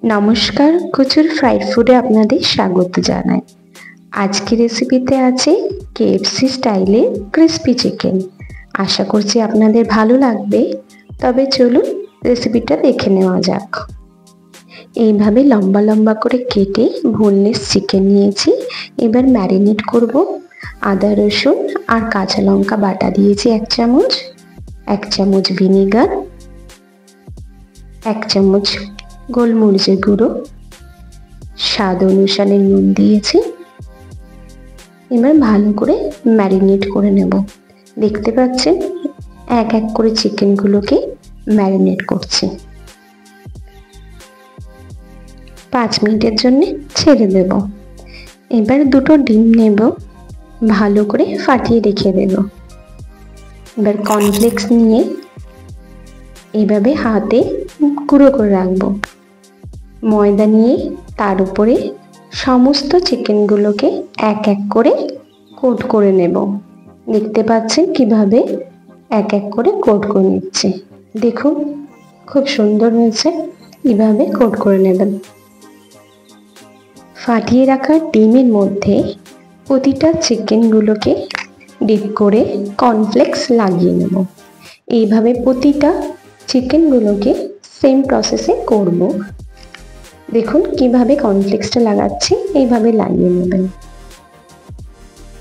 নমস্কার, কচুর ফ্রাইড ফুডে আপনাদের স্বাগত জানাই। আজকে রেসিপিতে আছে কেএফসি স্টাইলে ক্রিস্পি চিকেন। আশা করছি আপনাদের ভালো লাগবে। তবে চলুন রেসিপিটা দেখে নেওয়া যাক। এইভাবে লম্বা লম্বা করে কেটে বোনলেস চিকেন নিয়েছি। এবার ম্যারিনেট করব। আদা রসুন আর কাঁচা লঙ্কা বাটা দিয়েছি 1 চামচ, 1 চামচ ভিনেগার, 1 চামচ গোলমরিচের গুঁড়ো, স্বাদ অনুসারে নুন দিয়েছি। এবার ভালো করে ম্যারিনেট করে নেব। দেখতে পাচ্ছেন এক এক করে চিকেনগুলোকে ম্যারিনেট করছি। 5 মিনিটের জন্য ছেড়ে দেব। এবার দুটো ডিম নেব, ভালো করে ফাটিয়ে রেখে দেব। এবার কর্নফ্লেক্স নিয়ে এইভাবে হাতে গুঁড়ো করে রাখবো। ময়দা নিয়ে তার উপরে সমস্ত চিকেনগুলোকে এক এক করে কোট করে নেব। দেখতে পাচ্ছেন কিভাবে এক এক করে কোট করে নিচ্ছে। দেখুন খুব সুন্দর হয়েছে। এভাবে কোট করে নেবেন। ফাটিয়ে রাখা ডিমের মধ্যে প্রতিটা চিকেনগুলোকে ডিপ করে কর্নফ্লেক্স লাগিয়ে নেব। এইভাবে প্রতিটা চিকেনগুলোকে সেম প্রসেসে করব। দেখুন কিভাবে কর্নফ্লেক্সটা লাগাচ্ছি, এইভাবে লাগিয়ে নেবেন।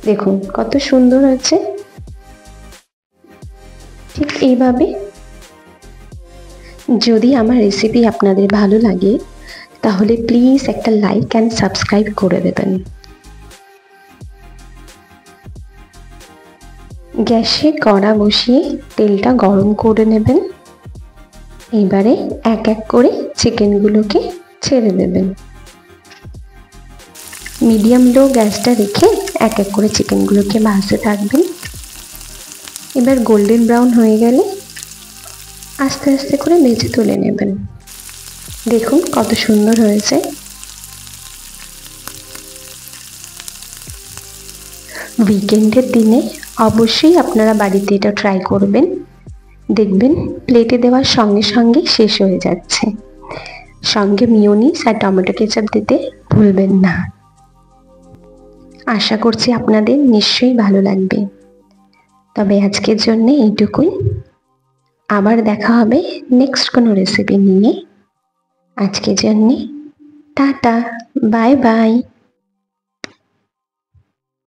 দেখুন কত সুন্দর হয়েছে। ঠিক এইভাবে যদি আমার রেসিপি আপনাদের ভালো লাগে তাহলে প্লিজ একটা লাইক অ্যান্ড সাবস্ক্রাইব করে দেবেন। গ্যাসে কড়া বসিয়ে তেলটা গরম করে নেবেন। এবারে এক এক করে চিকেনগুলোকে ছেড়ে দেবেন। মিডিয়াম লো গ্যাসটা রেখে এক এক করে চিকেনগুলোকে ভাজতে থাকবেন। এবার গোল্ডেন ব্রাউন হয়ে গেলে আস্তে আস্তে করে ভেজে তুলে নেবেন। দেখুন কত সুন্দর হয়েছে। উইকেন্ডের দিনে অবশ্যই আপনারা বাড়িতে এটা ট্রাই করবেন। দেখবেন প্লেটে দেওয়ার সঙ্গে সঙ্গে শেষ হয়ে যাচ্ছে। সঙ্গে মিয়োনিজ আর টমেটো কেচাপ দিতে ভুলবেন না। আশা করছি আপনাদের নিশ্চয়ই ভালো লাগবে। তবে আজকের জন্য এইটুকুই। আবার দেখা হবে নেক্সট কোনো রেসিপি নিয়ে। আজকের জন্যে টাটা, বাই বাই।